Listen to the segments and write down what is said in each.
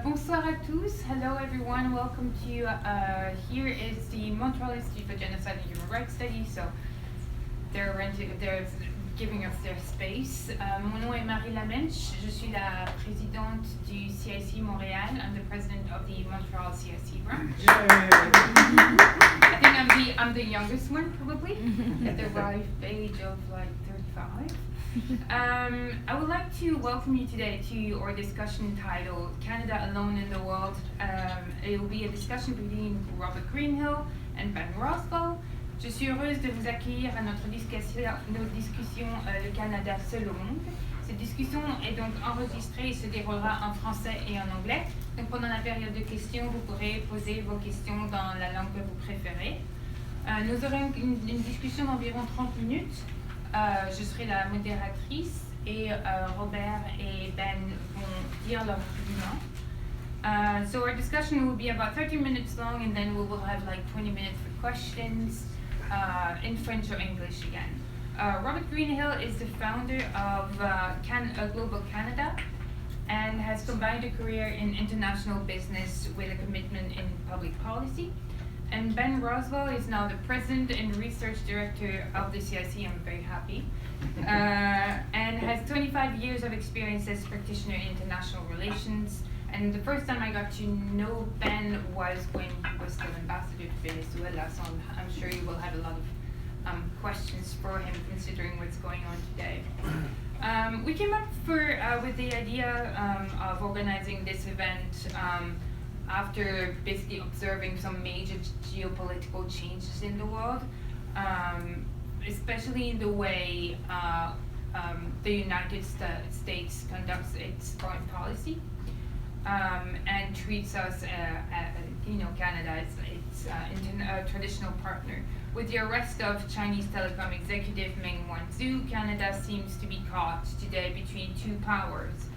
Bonsoir à tous. Hello everyone. Welcome to here is the Montreal Institute for Genocide and Human Rights Studies. So they're giving us their space. Mon nom est Marie Lamenche. Je suis la présidente du CIC Montreal. I'm the president of the Montreal CIC branch. I think I'm the youngest one probably at the ripe age of like 35. I would like to welcome you today to our discussion titled Canada Alone in the World. It will be a discussion between Robert Greenhill and Ben Rowswell. Je suis heureuse de vous accueillir à notre discussion Le Canada Seul au Monde. Cette discussion est donc enregistrée et se déroulera en français et en anglais. Donc pendant la période de questions, vous pourrez poser vos questions dans la langue que vous préférez. Nous aurons une discussion d'environ 30 minutes. Je serai la modératrice et Robert et Ben vont dire leurs arguments. So our discussion will be about 30 minutes long, and then we will have like 20 minutes for questions in French or English again. Robert Greenhill is the founder of Global Canada and has combined a career in international business with a commitment in public policy. And Ben Rowswell is now the president and research director of the CIC. I'm very happy. And has 25 years of experience as practitioner in international relations. And the first time I got to know Ben was when he was still ambassador to Venezuela. So I'm sure you will have a lot of questions for him considering what's going on today. We came up with the idea of organizing this event after basically observing some major geopolitical changes in the world, especially in the way the United States conducts its foreign policy and treats us, Canada as its traditional partner. With the arrest of Chinese telecom executive Meng Wanzhou, Canada seems to be caught today between two powers.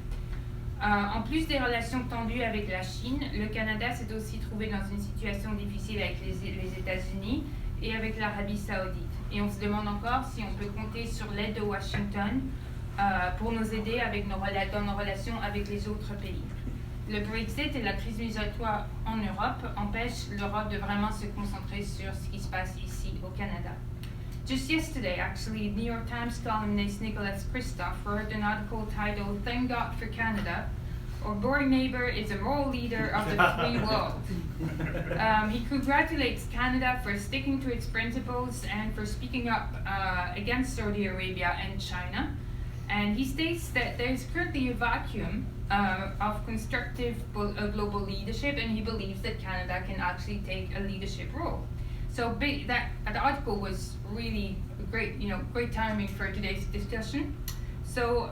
En plus des relations tendues avec la Chine, le Canada s'est aussi trouvé dans une situation difficile avec les États-Unis et avec l'Arabie Saoudite. Et on se demande encore si on peut compter sur l'aide de Washington pour nous aider dans nos relations avec les autres pays. Le Brexit et la crise migratoire en Europe empêchent l'Europe de vraiment se concentrer sur ce qui se passe ici au Canada. Just yesterday, actually, New York Times columnist Nicholas Kristof wrote an article titled "Thank God for Canada," Our boring neighbor is a moral leader of the free world. He congratulates Canada for sticking to its principles and for speaking up against Saudi Arabia and China. And he states that there is currently a vacuum of constructive global leadership, and he believes that Canada can actually take a leadership role. So that article was really great timing for today's discussion. So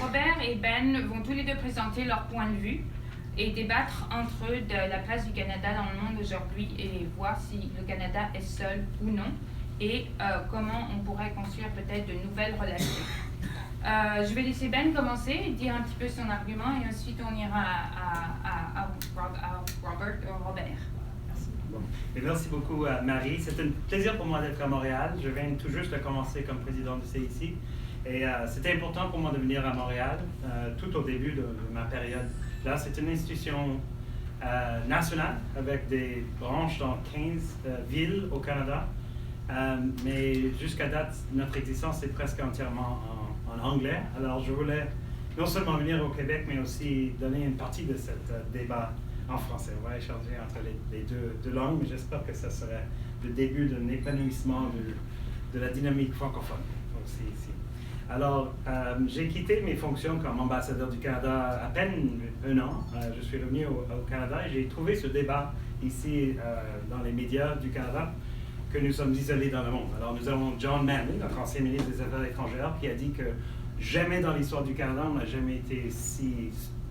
Robert et Ben vont tous les deux présenter leur point de vue et débattre entre eux de la place du Canada dans le monde aujourd'hui et voir si le Canada est seul ou non et comment on pourrait construire peut-être de nouvelles relations. Je vais laisser Ben commencer, dire un petit peu son argument et ensuite on ira à Robert. Bon. Et merci beaucoup Marie. C'est un plaisir pour moi d'être à Montréal. Je viens tout juste de commencer comme président du CIC. Et c'était important pour moi de venir à Montréal tout au début de ma période. Là, c'est une institution nationale avec des branches dans 15 villes au Canada. Mais jusqu'à date, notre existence est presque entièrement en anglais. Alors, je voulais non seulement venir au Québec, mais aussi donner une partie de ce débat en français. On va échanger entre les deux langues, mais j'espère que ça serait le début d'un épanouissement de la dynamique francophone aussi ici. Alors, j'ai quitté mes fonctions comme ambassadeur du Canada à peine un an. Je suis revenu au Canada et j'ai trouvé ce débat ici dans les médias du Canada que nous sommes isolés dans le monde. Alors, nous avons John Manley, notre ancien ministre des Affaires étrangères, qui a dit que jamais dans l'histoire du Canada, on n'a jamais été si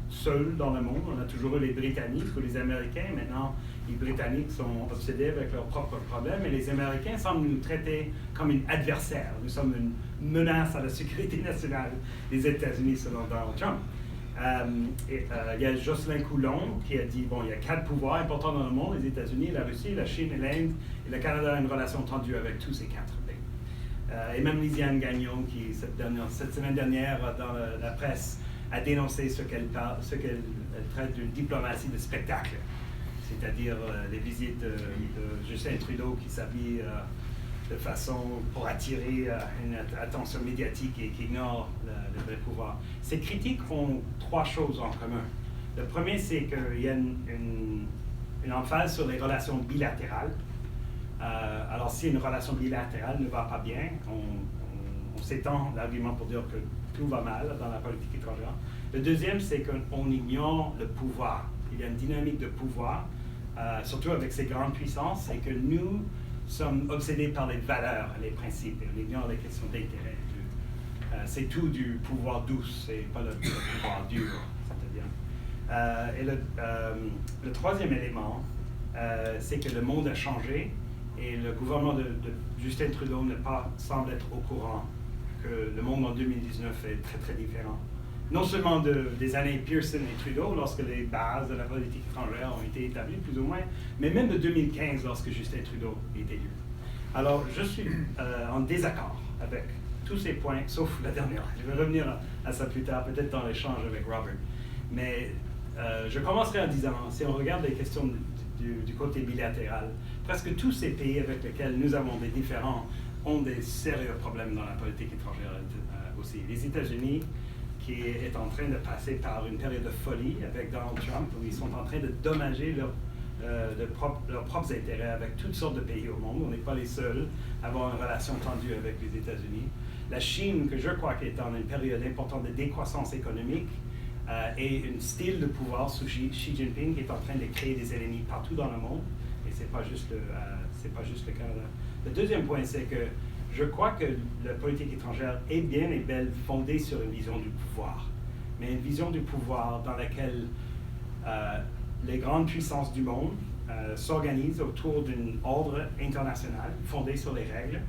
seul dans le monde. On a toujours eu les Britanniques ou les Américains. Maintenant, les Britanniques sont obsédés avec leurs propres problèmes et les Américains semblent nous traiter comme un adversaire. Nous sommes une menace à la sécurité nationale des États-Unis selon Donald Trump. Il y a Jocelyn Coulon qui a dit, bon, il y a 4 pouvoirs importants dans le monde, les États-Unis, la Russie, la Chine et l'Inde, et le Canada a une relation tendue avec tous ces 4 pays. Et même Lisiane Gagnon, qui cette semaine dernière dans la presse à dénoncer ce qu'elle traite d'une diplomatie de spectacle, c'est-à-dire les visites de Justin Trudeau qui s'habille de façon pour attirer une attention médiatique et qui ignore le vrai pouvoir. Ces critiques ont trois choses en commun. Le premier, c'est qu'il y a une emphase sur les relations bilatérales. Alors, si une relation bilatérale ne va pas bien, on s'étend l'argument pour dire que tout va mal dans la politique étrangère. Le deuxième, c'est qu'on ignore le pouvoir. Il y a une dynamique de pouvoir, surtout avec ces grandes puissances, et que nous sommes obsédés par les valeurs et les principes, et on ignore les questions d'intérêt. C'est tout du pouvoir douce, c'est pas le pouvoir dur, c'est-à-dire. Et le troisième élément, c'est que le monde a changé et le gouvernement de Justin Trudeau semble être au courant que le monde en 2019 est très très différent. Non seulement des années Pearson et Trudeau, lorsque les bases de la politique étrangère ont été établies, plus ou moins, mais même de 2015, lorsque Justin Trudeau est élu. Alors, je suis en désaccord avec tous ces points, sauf la dernière. Je vais revenir à ça plus tard, peut-être dans l'échange avec Robert. Mais je commencerai en disant, si on regarde les questions du côté bilatéral, presque tous ces pays avec lesquels nous avons des différends ont des sérieux problèmes dans la politique étrangère aussi. Les États-Unis, qui est en train de passer par une période de folie avec Donald Trump, où ils sont en train de dommager leurs propres intérêts avec toutes sortes de pays au monde. On n'est pas les seuls à avoir une relation tendue avec les États-Unis. La Chine, que je crois qu'est dans une période importante de décroissance économique, et un style de pouvoir sous Xi Jinping qui est en train de créer des ennemis partout dans le monde, et ce n'est pas juste le Canada. Le deuxième point, c'est que je crois que la politique étrangère est bien et belle fondée sur une vision du pouvoir, mais une vision du pouvoir dans laquelle les grandes puissances du monde s'organisent autour d'un ordre international fondé sur les règles,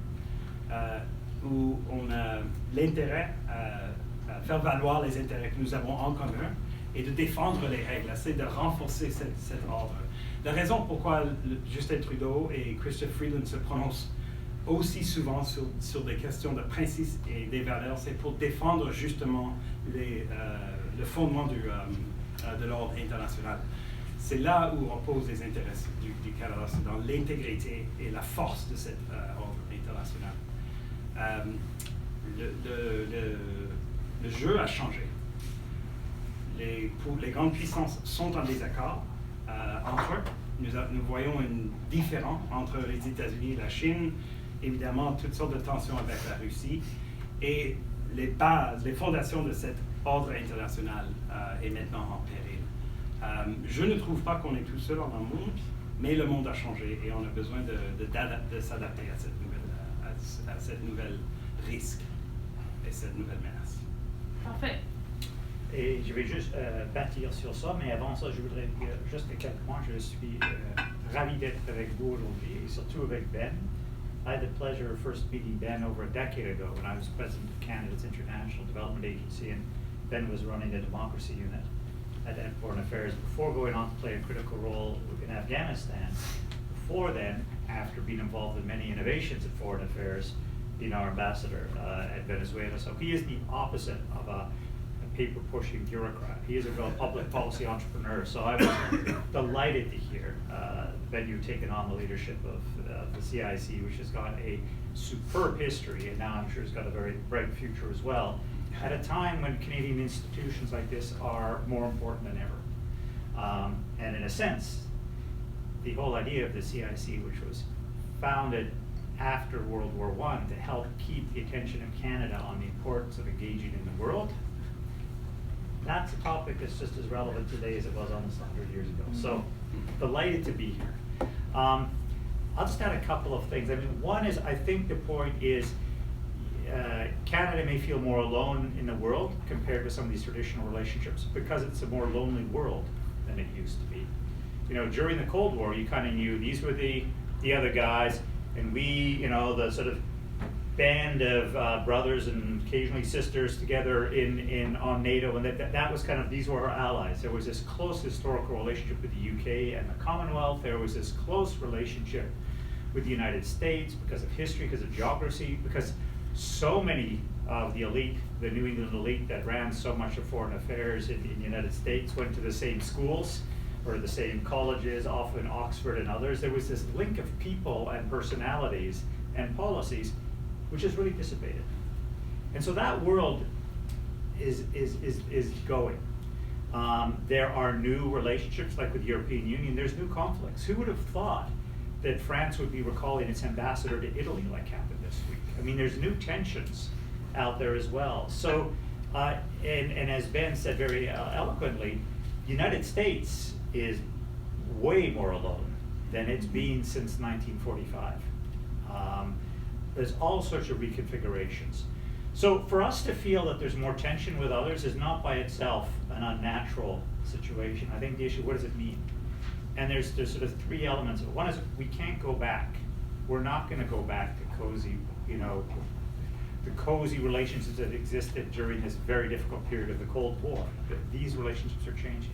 où on a l'intérêt à faire valoir les intérêts que nous avons en commun et de défendre les règles, c'est de renforcer cet ordre. La raison pourquoi Justin Trudeau et Chrystia Freeland se prononcent aussi souvent sur des questions de principes et des valeurs, c'est pour défendre justement le fondement de l'ordre international. C'est là où reposent les intérêts du Canada, c'est dans l'intégrité et la force de cet ordre international. Le jeu a changé. Les grandes puissances sont en désaccord entre eux. Nous voyons une différence entre les États-Unis et la Chine, évidemment toutes sortes de tensions avec la Russie, et les bases, les fondations de cet ordre international est maintenant en péril. Je ne trouve pas qu'on est tout seul dans le monde, mais le monde a changé et on a besoin de s'adapter à cette nouvelle risque et cette nouvelle menace. Parfait. Et je vais juste bâtir sur ça, mais avant ça, je voudrais dire juste quelques points. Je suis ravi d'être avec vous aujourd'hui, et surtout avec Ben. I had the pleasure of first meeting Ben over a decade ago when I was president of Canada's International Development Agency, and Ben was running the democracy unit at Foreign Affairs before going on to play a critical role in Afghanistan. Before then, after being involved in many innovations in foreign affairs, being our ambassador at Venezuela. So he is the opposite of a paper-pushing bureaucrat. He is a real public policy entrepreneur. So I was delighted to hear Ben, you've taken on the leadership of the CIC, which has got a superb history, and now I'm sure it's got a very bright future as well, at a time when Canadian institutions like this are more important than ever. And in a sense, the whole idea of the CIC, which was founded after World War I to help keep the attention of Canada on the importance of engaging in the world, that's a topic that's just as relevant today as it was almost 100 years ago. So, delighted to be here. I'll just add a couple of things. I mean, one is, I think the point is, Canada may feel more alone in the world compared with some of these traditional relationships because it's a more lonely world than it used to be. You know, during the Cold War, you kind of knew these were the other guys, and we, you know, the sort of band of brothers and occasionally sisters together on NATO, and that was kind of, these were our allies. There was this close historical relationship with the UK and the Commonwealth. There was this close relationship with the United States because of history, because of geography, because so many of the elite, the New England elite that ran so much of foreign affairs in the United States, went to the same schools or the same colleges, often Oxford and others. There was this link of people and personalities and policies which is really dissipated. And so that world is going. There are new relationships, like with the European Union, there's new conflicts. Who would have thought that France would be recalling its ambassador to Italy like happened this week? I mean, there's new tensions out there as well. So, and as Ben said very eloquently, the United States is way more alone than it's been since 1945. There's all sorts of reconfigurations. So for us to feel that there's more tension with others is not by itself an unnatural situation. I think the issue, what does it mean? And there's sort of three elements of it. One is we can't go back. We're not going to go back to cozy, the cozy relationships that existed during this very difficult period of the Cold War. These relationships are changing.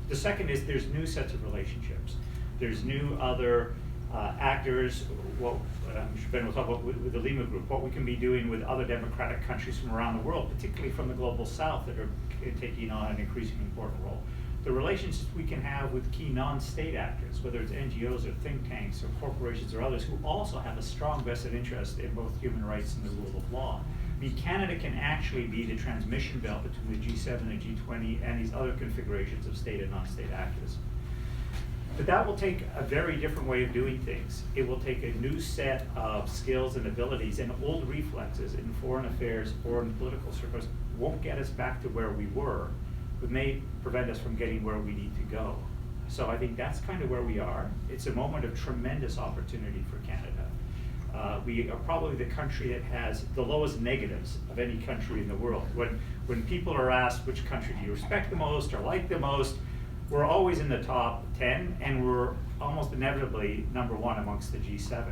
The second is there's new sets of relationships. There's new other actors, what Ben will talk about with the Lima Group, what we can be doing with other democratic countries from around the world, particularly from the global south, that are taking on an increasingly important role. The relationships we can have with key non-state actors, whether it's NGOs or think tanks or corporations or others, who also have a strong vested interest in both human rights and the rule of law. I mean, Canada can actually be the transmission belt between the G7 and G20 and these other configurations of state and non-state actors. But that will take a very different way of doing things. It will take a new set of skills and abilities, and old reflexes in foreign affairs or in political circles won't get us back to where we were, but may prevent us from getting where we need to go. So I think that's kind of where we are. It's a moment of tremendous opportunity for Canada. We are probably the country that has the lowest negatives of any country in the world. When people are asked which country do you respect the most or like the most, we're always in the top 10, and we're almost inevitably number one amongst the G7.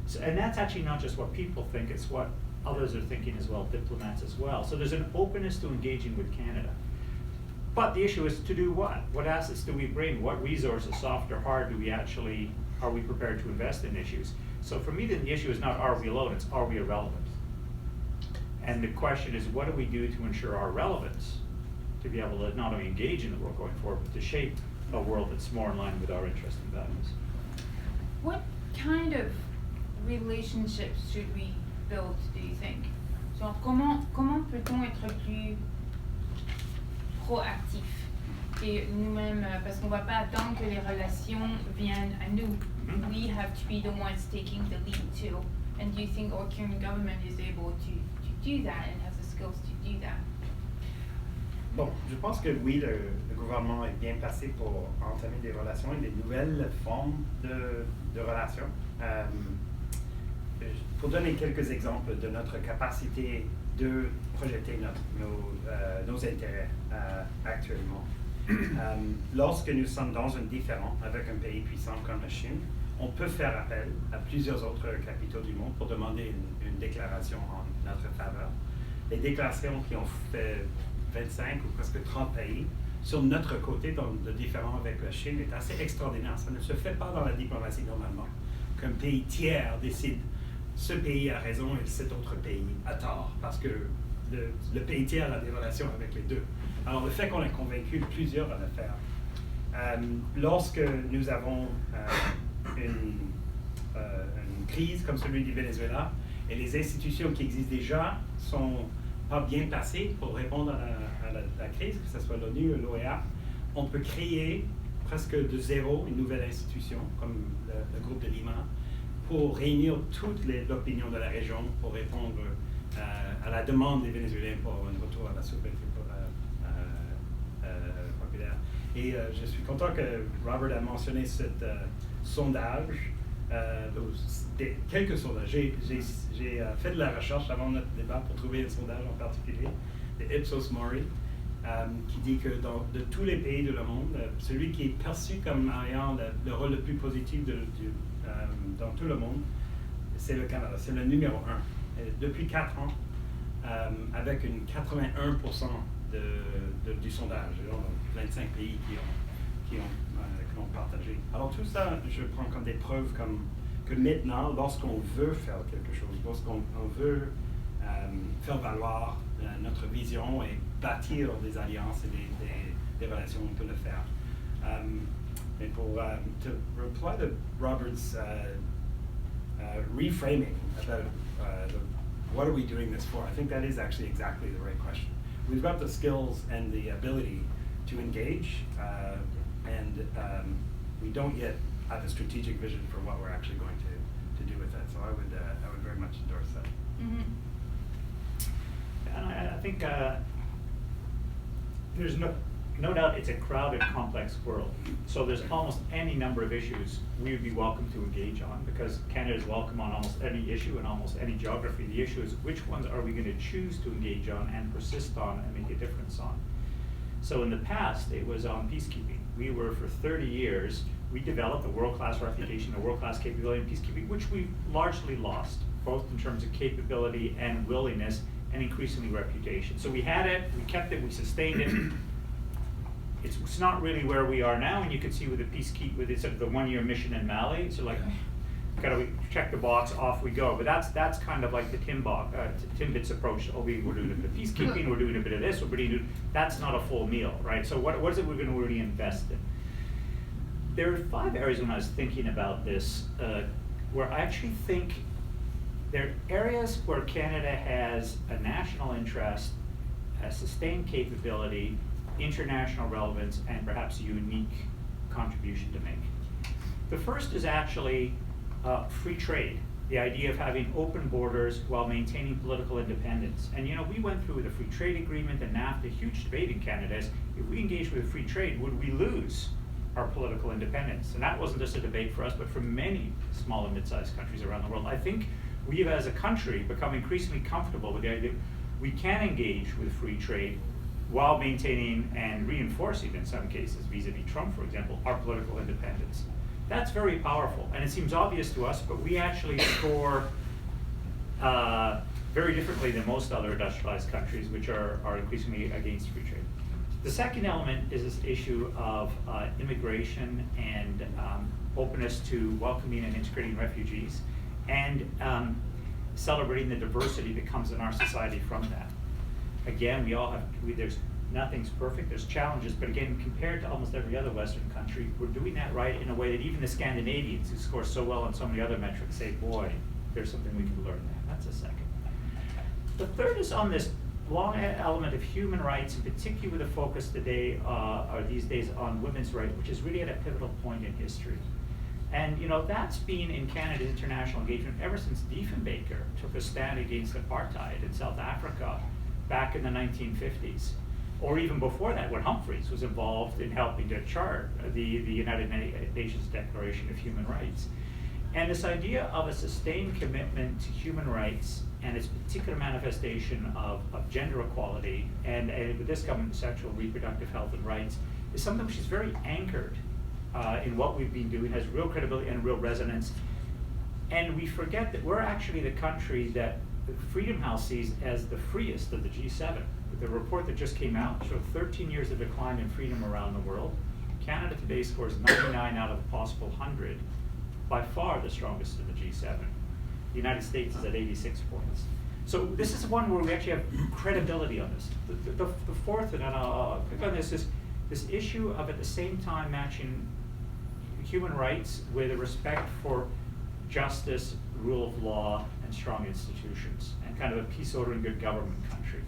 So, and that's actually not just what people think, it's what others are thinking as well, diplomats as well. So there's an openness to engaging with Canada. But the issue is to do what? What assets do we bring? What resources, soft or hard, are we prepared to invest in issues? So for me, the issue is not are we alone, it's are we irrelevant? And the question is, what do we do to ensure our relevance, to be able to not only engage in the world going forward, but to shape a world that's more in line with our interests and values? What kind of relationships should we build, do you think? Genre, comment peut-on être plus proactif et nous-mêmes, parce qu'on ne va pas attendre que les relations viennent à nous. We have to be the ones taking the lead too. And do you think our current government is able to do that and has the skills to do that? Bon, je pense que oui, le gouvernement est bien placé pour entamer des relations et des nouvelles formes de relations. Pour donner quelques exemples de notre capacité de projeter nos intérêts actuellement. Lorsque nous sommes dans un différend avec un pays puissant comme la Chine, on peut faire appel à plusieurs autres capitaux du monde pour demander une déclaration en notre faveur. Les déclarations qui ont fait 25 ou presque 30 pays sur notre côté dans le différend avec la Chine est assez extraordinaire. Ça ne se fait pas dans la diplomatie normalement, qu'un pays tiers décide ce pays a raison et cet autre pays a tort, parce que le pays tiers a des relations avec les deux. Alors le fait qu'on ait convaincu plusieurs à le faire. Lorsque nous avons une crise comme celui du Venezuela, et les institutions qui existent déjà sont pas bien placées pour répondre à la crise, que ce soit l'ONU ou l'OEA, on peut créer presque de zéro une nouvelle institution, comme le groupe de Lima, pour réunir toute l'opinion de la région, pour répondre à la demande des Vénézuéliens pour un retour à la souveraineté populaire. Et je suis content que Robert a mentionné ce sondage, quelques sondages. J'ai fait de la recherche avant notre débat pour trouver un sondage en particulier, de Ipsos Mori, qui dit que de tous les pays de le monde, celui qui est perçu comme ayant le rôle le plus positif dans tout le monde, c'est le Canada, c'est le numéro 1. Et depuis 4 ans, avec une 81% du sondage, donc 25 pays qui ont partagé. Alors tout ça, je prends comme des preuves que maintenant, lorsqu'on veut faire quelque chose, lorsqu'on veut faire valoir notre vision et bâtir des alliances et des relations, on peut le faire. And to reply to Robert's reframing about what are we doing this for, I think that is actually exactly the right question. We've got the skills and the ability to engage, and we don't yet have a strategic vision for what we're actually going to do with that. So I would very much endorse that. Mm-hmm. And I think there's no doubt it's a crowded, complex world. So there's almost any number of issues we would be welcome to engage on, because Canada is welcome on almost any issue and almost any geography. The issue is which ones are we going to choose to engage on and persist on and make a difference on. So in the past, it was on peacekeeping. We were, for 30 years, we developed a world-class reputation, a world-class capability in peacekeeping, which we've largely lost, both in terms of capability and willingness, and increasingly reputation. So we had it, we kept it, we sustained it. It's not really where we are now, and you can see with the peacekeep, with sort of the one-year mission in Mali, so like, gotta check the box, off we go. But that's kind of like the Timbits approach. Oh, we're doing a bit of peacekeeping, we're doing a bit of this, that's not a full meal, right? So what is it we're gonna really invest in? There are 5 areas when I was thinking about this, where I actually think there are areas where Canada has a national interest, a sustained capability, international relevance, and perhaps a unique contribution to make. The first is actually free trade, the idea of having open borders while maintaining political independence. And we went through the free trade agreement and NAFTA, huge debate in Canada is, if we engage with free trade, would we lose our political independence? And that wasn't just a debate for us, but for many small and mid-sized countries around the world. I think we've, as a country, become increasingly comfortable with the idea that we can engage with free trade while maintaining and reinforcing, in some cases, vis-a-vis Trump, for example, our political independence. That's very powerful, and it seems obvious to us, but we actually score very differently than most other industrialized countries, which are increasingly against free trade. The second element is this issue of immigration and openness to welcoming and integrating refugees, and celebrating the diversity that comes in our society from that. Again, there's nothing's perfect, there's challenges, but again, compared to almost every other Western country, we're doing that right in a way that even the Scandinavians, who score so well on so many other metrics, say, boy, there's something we can learn there. That's a second. The third is on this long element of human rights, in particular with a focus today, or these days, on women's rights, which is really at a pivotal point in history. And that's been in Canada's international engagement ever since Diefenbaker took a stand against apartheid in South Africa back in the 1950s. Or even before that, when Humphreys was involved in helping to chart the United Nations Declaration of Human Rights. And this idea of a sustained commitment to human rights and its particular manifestation of gender equality, and with this coming sexual reproductive health and rights, is something which is very anchored in what we've been doing, has real credibility and real resonance. And we forget that we're actually the country that the Freedom House sees as the freest of the G7. The report that just came out showed 13 years of decline in freedom around the world. Canada today scores 99 out of a possible 100, by far the strongest of the G7. The United States is at 86 points. So this is one where we actually have credibility on this. The fourth, and I'll click on this, is this issue of at the same time matching human rights with a respect for justice, rule of law, and strong institutions, and kind of a peace, order, and good government country,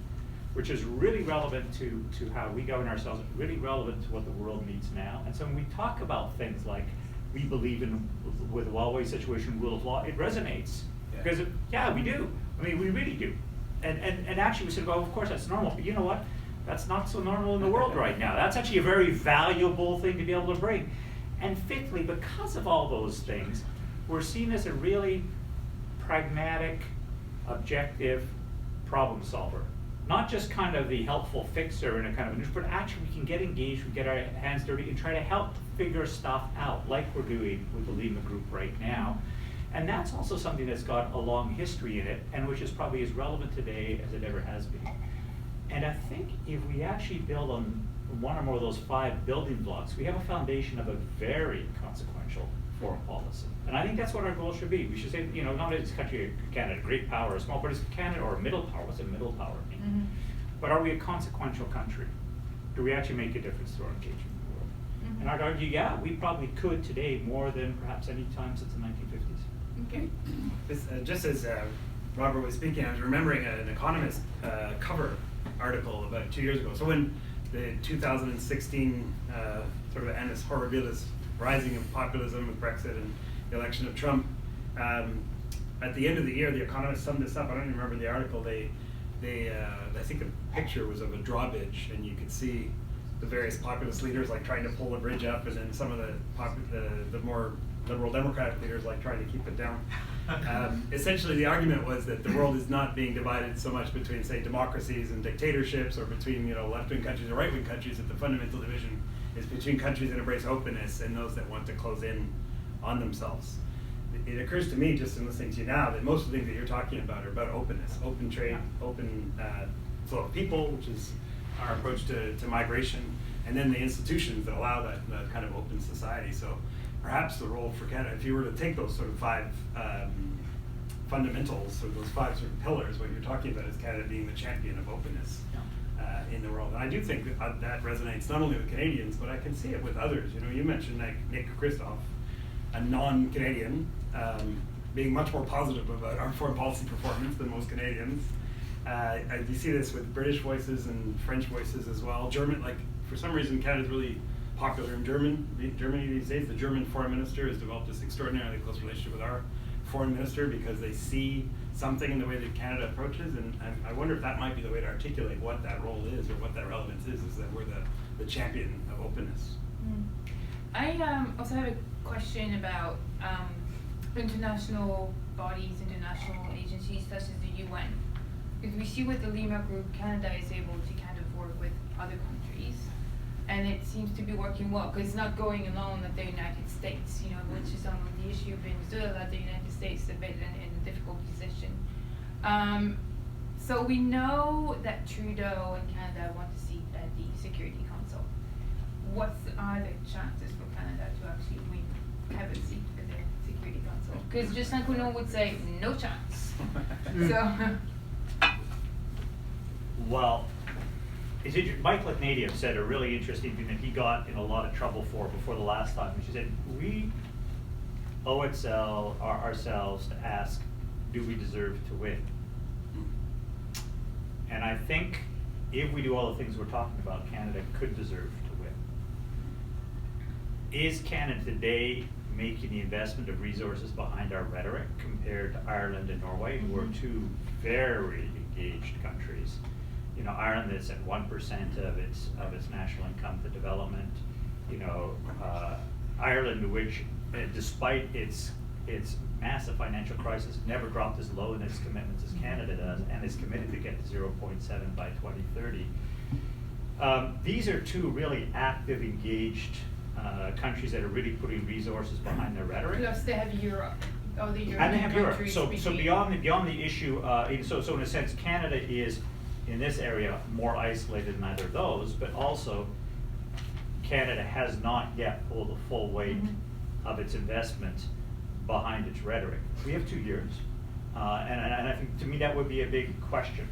which is really relevant to how we govern ourselves, really relevant to what the world needs now. And so when we talk about things like we believe in, with the Huawei situation, rule of law, it resonates. Yeah. Because, we do. I mean, we really do. And actually we said, well, of course that's normal, but you know what? That's not so normal in the world right now. That's actually a very valuable thing to be able to bring. And fifthly, because of all those things, we're seen as a really pragmatic, objective problem solver. Not just kind of the helpful fixer in a kind of a, but actually we can get engaged, we get our hands dirty and try to help figure stuff out, like we're doing with the Lima Group right now. And that's also something that's got a long history in it, and which is probably as relevant today as it ever has been. And I think if we actually build on one or more of those 5 building blocks, we have a foundation of a very consequential foreign policy. And I think that's what our goal should be. We should say, you know, not is country Canada a great power or small, but is Canada or a middle power? What's a middle power mean? Mm-hmm. But are we a consequential country? Do we actually make a difference to our engagement in the world? Mm-hmm. And I'd argue, yeah, we probably could today more than perhaps any time since the 1950s. Okay. This, just as Robert was speaking, I was remembering an Economist cover article about 2 years ago. So when the 2016 sort of annus horribilis rising of populism with Brexit and the election of Trump, at the end of the year, the Economist summed this up. I don't even remember the article. I think the picture was of a drawbridge, and you could see the various populist leaders like trying to pull the bridge up, and then some of the more liberal democratic leaders like trying to keep it down. Essentially, the argument was that the world is not being divided so much between, say, democracies and dictatorships, or between, you know, left-wing countries and right-wing countries, that the fundamental division is between countries that embrace openness and those that want to close in on themselves. It occurs to me, just in listening to you now, that most of the things that you're talking about are about openness, open trade, open flow of people, which is our approach to migration, and then the institutions that allow that kind of open society. So perhaps the role for Canada, if you were to take those sort of 5 fundamentals, or those 5 sort of pillars, what you're talking about is Canada being the champion of openness in the world. And I do think that resonates not only with Canadians, but I can see it with others. You know, you mentioned like Nick Kristof, a non-Canadian, being much more positive about our foreign policy performance than most Canadians. You see this with British voices and French voices as well. German, like, for some reason, Canada's really popular in Germany these days. The German foreign minister has developed this extraordinarily close relationship with our foreign minister because they see something in the way that Canada approaches, and I wonder if that might be the way to articulate what that role is, or what that relevance is that we're the champion of openness. I also have a question about international bodies, international agencies such as the UN. Because we see with the Lima Group, Canada is able to kind of work with other countries, and it seems to be working well, because it's not going alone at the United States, you know, which is on the issue of Venezuela, the United States is a bit in a difficult position. So we know that Trudeau and Canada want to seat at the Security Council. What are the chances for Canada to actually have a seat for the Security Council? Because Justin Trudeau would say, no chance. So. Well, Mike Litnadium said a really interesting thing that he got in a lot of trouble for before the last time. She said, we owe ourselves to ask, do we deserve to win? And I think if we do all the things we're talking about, Canada could deserve to win. Is Canada today making the investment of resources behind our rhetoric compared to Ireland and Norway, who are 2 very engaged countries? You know, Ireland is at 1% of its national income to development. You know, Ireland, which despite its massive financial crisis, never dropped as low in its commitments as Canada does, and is committed to get to 0.7 by 2030. These are 2 really active, engaged countries that are really putting resources behind their rhetoric. Plus they have Europe. Oh, the European and they have Europe. countries So between. beyond the issue, so in a sense, Canada is in this area more isolated than either of those, but also Canada has not yet pulled the full weight of its investment behind its rhetoric. We have 2 years, and I think to me that would be a big question.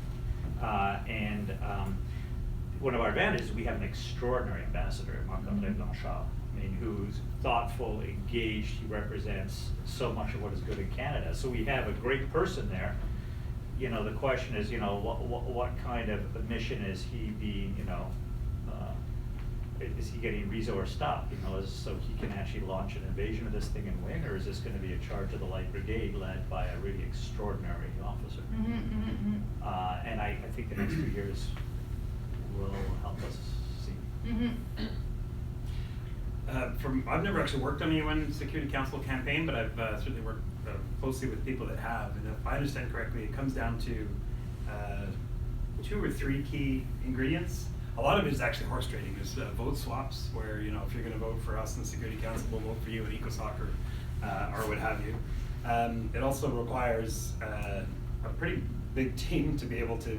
One of our advantages is we have an extraordinary ambassador, Marc-André Blanchard, I mean, who's thoughtful, engaged. He represents so much of what is good in Canada. So we have a great person there. You know, the question is, you know, what kind of a mission is he being, you know, is he getting resourced up, you know, so he can actually launch an invasion of this thing and win, or is this going to be a charge of the Light Brigade led by a really extraordinary officer? And I think the next 2 years will help us see. I've never actually worked on a UN Security Council campaign, but I've certainly worked closely with people that have. And if I understand correctly, it comes down to 2 or 3 key ingredients. A lot of it is actually horse trading. There's vote swaps, where, you know, if you're going to vote for us in the Security Council, we'll vote for you in ECOSOC or what have you. It also requires a pretty big team to be able to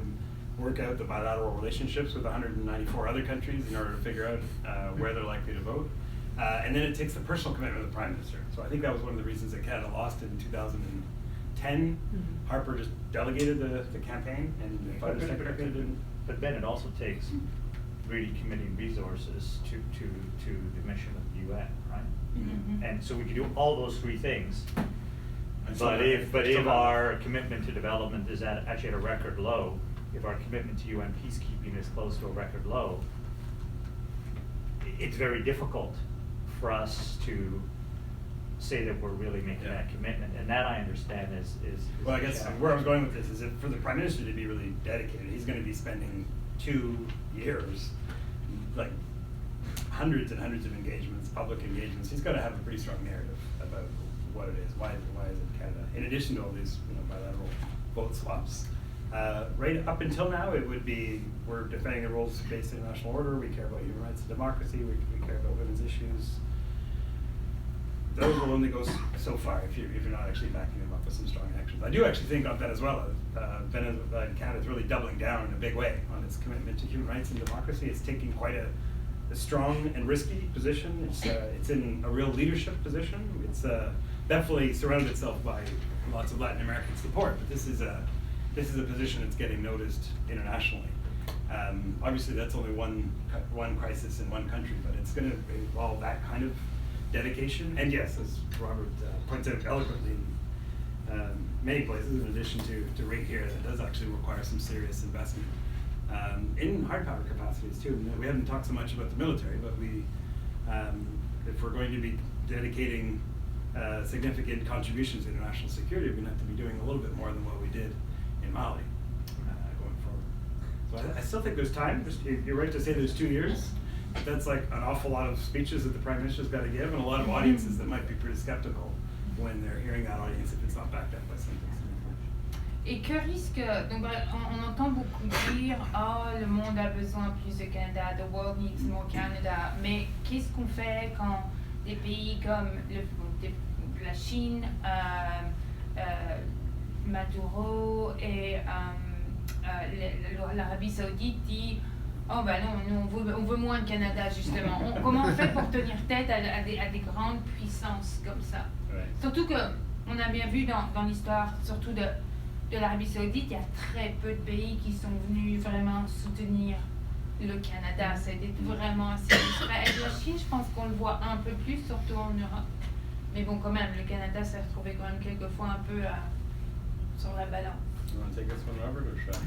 work out the bilateral relationships with 194 other countries in order to figure out where they're likely to vote. And then it takes the personal commitment of the Prime Minister. So I think that was one of the reasons that Canada lost in 2010. Harper just delegated the campaign, and the Prime Secretary didn't. But then it also takes really committing resources to the mission of the UN, right? And so we can do all those three things. But if our commitment to development is actually at a record low, if our commitment to UN peacekeeping is close to a record low, it's very difficult for us to say that we're really making that commitment, and that I understand is well, I guess where I was going with this is that for the Prime Minister to be really dedicated, he's going to be spending 2 years, like hundreds and hundreds of engagements, public engagements. He's got to have a pretty strong narrative about what it is, why is it Canada, in addition to all these bilateral vote swaps. Right up until now, it would be we're defending the rules-based international order, we care about human rights and democracy, we care about women's issues. Those will only go so far if you're not actually backing them up with some strong actions. I do actually think of Venezuela. Venezuela and Canada is really doubling down in a big way on its commitment to human rights and democracy. It's taking quite a strong and risky position. It's in a real leadership position. It's definitely surrounded itself by lots of Latin American support, but this is a position that's getting noticed internationally. Obviously, that's only one crisis in one country, but it's going to involve that kind of dedication. And yes, as Robert points out eloquently, in many places, in addition to right here, that does actually require some serious investment in hard power capacities too. And we haven't talked so much about the military, but if we're going to be dedicating significant contributions to international security, we're going to have to be doing a little bit more than what we did in Mali going forward. So I still think there's time. You're right to say there's 2 years. But that's like an awful lot of speeches that the Prime Minister's got to give, and a lot of audiences that might be pretty skeptical when they're hearing that audience if it's not backed up by something. Et que risque, donc on entend beaucoup dire, le monde a besoin plus de Canada, the world needs more Canada, mais qu'est-ce qu'on fait quand des pays comme la Chine, Maduro et l'Arabie Saoudite dit oh ben non, nous on veut moins de Canada justement. Comment on fait pour tenir tête à des grandes puissances comme ça? Ouais. Surtout que on a bien vu dans l'histoire, surtout de l'Arabie Saoudite, il y a très peu de pays qui sont venus vraiment soutenir le Canada. Ça a été vraiment assez discret. Avec la Chine, je pense qu'on le voit un peu plus, surtout en Europe. Mais bon, quand même, le Canada s'est retrouvé quand même quelquefois un peu sur la balance. You want to take this one, Robert, or should I?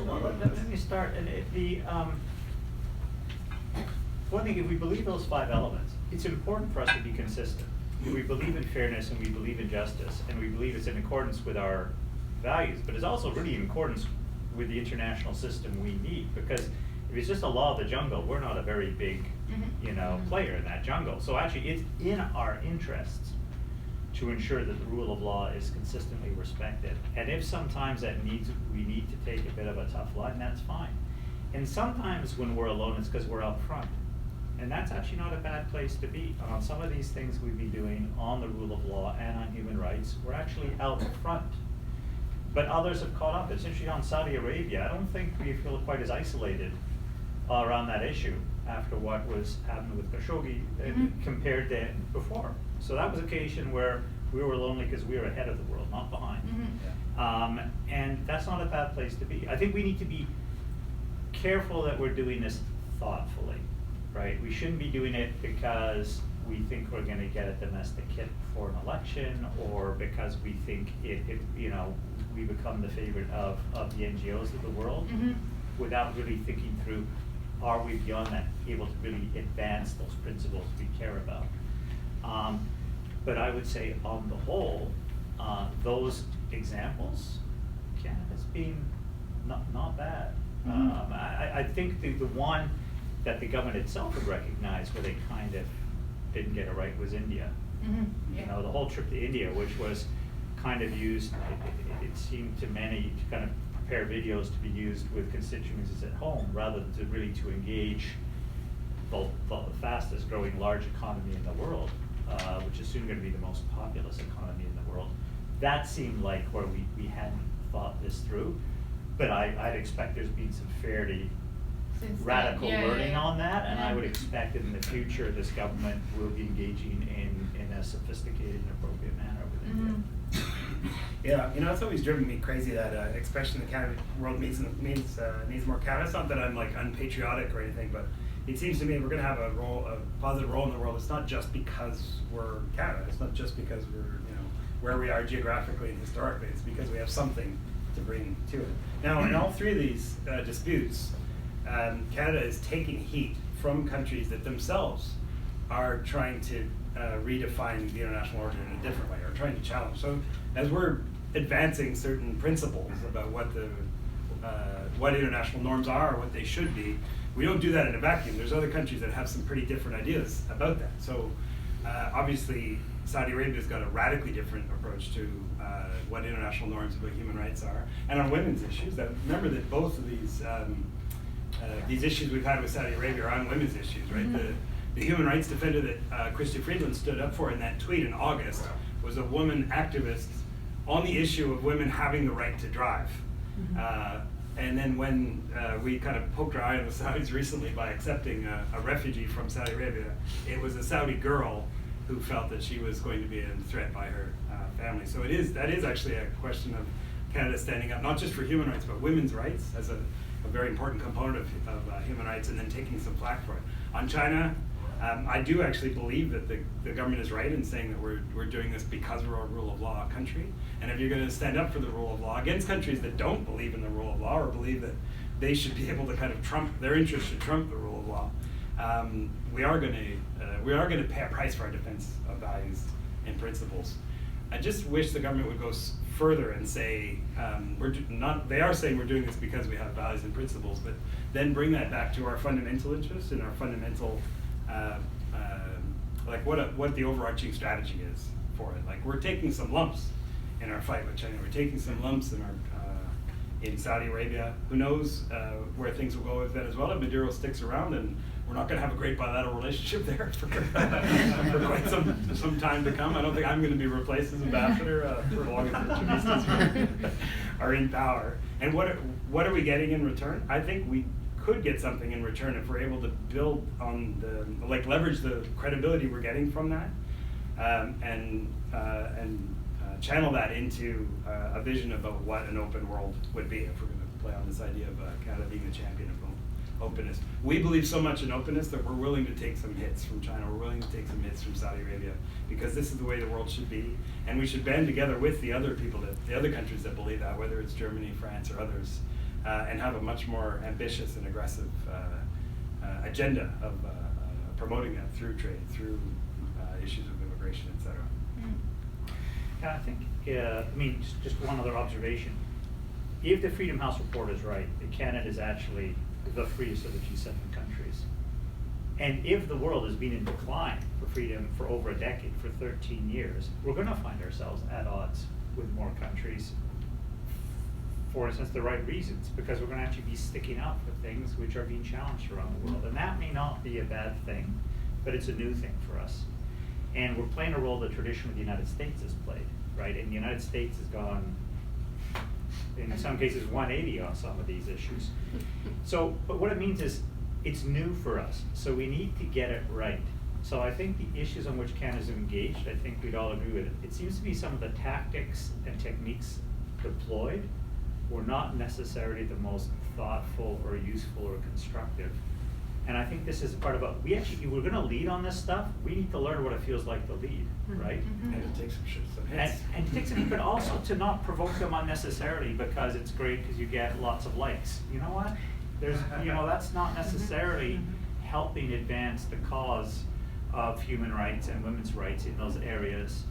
Well, let me start. And one thing, if we believe those 5 elements, it's important for us to be consistent. If we believe in fairness and we believe in justice and we believe it's in accordance with our values, but it's also really in accordance with the international system we need, because if it's just a law of the jungle, we're not a very big, player in that jungle. So actually, it's in our interests to ensure that the rule of law is consistently respected. And if sometimes we need to take a bit of a tough line, that's fine. And sometimes when we're alone, it's because we're out front. And that's actually not a bad place to be. On some of these things we've been doing on the rule of law and on human rights, we're actually out front. But others have caught up. It's interesting on Saudi Arabia. I don't think we feel quite as isolated around that issue after what was happening with Khashoggi compared to before. So that was an occasion where we were lonely because we were ahead of the world, not behind. And that's not a bad place to be. I think we need to be careful that we're doing this thoughtfully, right? We shouldn't be doing it because we think we're going to get a domestic hit for an election, or because we think we become the favorite of the NGOs of the world, without really thinking through, are we beyond that able to really advance those principles we care about? But I would say on the whole, those examples, Canada's been not bad. I think the one that the government itself would recognize where they kind of didn't get it right was India. The whole trip to India, which was kind of used, it seemed to many to kind of prepare videos to be used with constituencies at home, rather than really to engage the fastest growing large economy in the world, which is soon going to be the most populous economy in the world. That seemed like where we hadn't thought this through. but I'd expect there's been some fairly Since radical learning on that, and I Yeah. would expect that in the future this government will be engaging in a sophisticated and appropriate manner with India. Yeah, you know, it's always driven me crazy that expression the Canada world needs more Canada. It's not that I'm like unpatriotic or anything, but it seems to me we're going to have a positive role in the world. It's not just because we're Canada. It's not just because we're where we are geographically and historically. It's because we have something to bring to it. Now, in all three of these disputes, Canada is taking heat from countries that themselves are trying to redefine the international order in a different way, or trying to challenge. So as we're advancing certain principles about what international norms are, or what they should be, we don't do that in a vacuum. There's other countries that have some pretty different ideas about that. So obviously Saudi Arabia's got a radically different approach to what international norms about human rights are, and on women's issues. Remember that both of these issues we've had with Saudi Arabia are on women's issues, right? Mm-hmm. The human rights defender that Christy Friedland stood up for in that tweet in August was a woman activist on the issue of women having the right to drive. Mm-hmm. And then when we kind of poked our eye on the Saudis recently by accepting a refugee from Saudi Arabia, it was a Saudi girl who felt that she was going to be a threat by her family. So that is actually a question of Canada standing up, not just for human rights, but women's rights as a very important component of human rights, and then taking some flack for it. On China, I do actually believe that the government is right in saying that we're doing this because we're a rule of law country. And if you're going to stand up for the rule of law against countries that don't believe in the rule of law, or believe that they should be able to kind of their interests should trump the rule of law, we are going to pay a price for our defense of values and principles. I just wish the government would go further and say they are saying we're doing this because we have values and principles, but then bring that back to our fundamental interests and our fundamental like what the overarching strategy is for it. Like, we're taking some lumps in our fight with China. We're taking some lumps in Saudi Arabia. Who knows where things will go with Venezuela? Maduro sticks around, and we're not going to have a great bilateral relationship there for quite some time to come. I don't think I'm going to be replaced as ambassador for as long as the Chavistas are in power. And what are we getting in return? I think we could get something in return if we're able to build on leverage the credibility we're getting from that, and channel that into a vision about what an open world would be, if we're going to play on this idea of Canada being the champion of openness. We believe so much in openness that we're willing to take some hits from China, we're willing to take some hits from Saudi Arabia, because this is the way the world should be, and we should band together with the other countries that believe that, whether it's Germany, France, or others, and have a much more ambitious and aggressive agenda of promoting that through trade, through issues of immigration, etc. Yeah, I think, just one other observation. If the Freedom House report is right, that Canada is actually the freest of the G7 countries, and if the world has been in decline for freedom for over a decade, for 13 years, we're going to find ourselves at odds with more countries, for instance, the right reasons, because we're going to actually be sticking up for things which are being challenged around the world. And that may not be a bad thing, but it's a new thing for us. And we're playing a role that traditionally the United States has played, right? And the United States has gone, in some cases, 180 on some of these issues. So, but what it means is it's new for us, so we need to get it right. So I think the issues on which Canada's engaged, I think we'd all agree with it. It seems to be some of the tactics and techniques deployed were not necessarily the most thoughtful or useful or constructive. And I think this is part of what if we're going to lead on this stuff, we need to learn what it feels like to lead, right? Mm-hmm. And to take some hits. And to take some, but also to not provoke them unnecessarily because it's great because you get lots of likes. You know what? That's not necessarily helping advance the cause of human rights and women's rights in those areas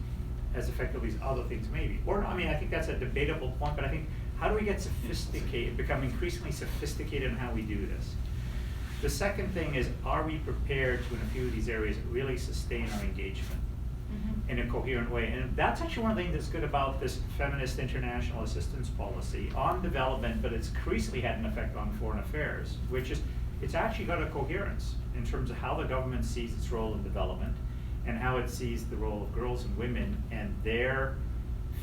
as effectively as other things maybe. Or, I think that's a debatable point, but I think, how do we get sophisticated, become increasingly sophisticated in how we do this? The second thing is, are we prepared to, in a few of these areas, really sustain our engagement in a coherent way? And that's actually one of the things that's good about this feminist international assistance policy on development, but it's increasingly had an effect on foreign affairs, which is, it's actually got a coherence in terms of how the government sees its role in development and how it sees the role of girls and women and their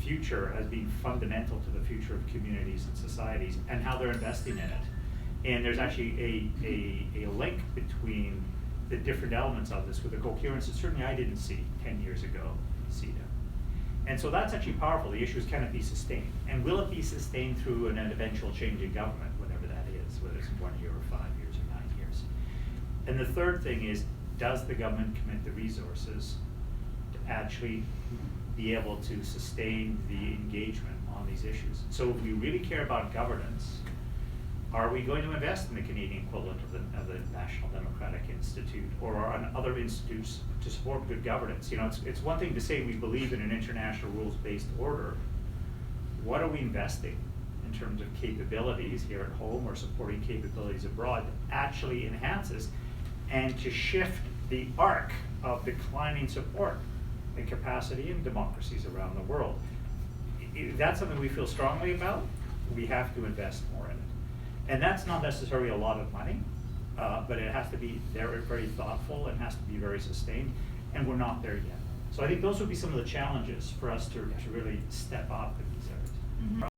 future as being fundamental to the future of communities and societies and how they're investing in it. And there's actually a link between the different elements of this with a coherence that certainly I didn't see 10 years ago in CETA. And so that's actually powerful. The issue is, can it be sustained? And will it be sustained through an eventual change in government, whatever that is, whether it's 1 year or 5 years or 9 years? And the third thing is, does the government commit the resources to actually be able to sustain the engagement on these issues? So if we really care about governance, are we going to invest in the Canadian equivalent of the National Democratic Institute or on other institutes to support good governance? You know, it's one thing to say we believe in an international rules-based order. What are we investing in terms of capabilities here at home or supporting capabilities abroad that actually enhances and to shift the arc of declining support and capacity in democracies around the world? If that's something we feel strongly about, we have to invest more in it. And that's not necessarily a lot of money, but it has to be very, very thoughtful and has to be very sustained, and we're not there yet. So I think those would be some of the challenges for us to really step up in these areas.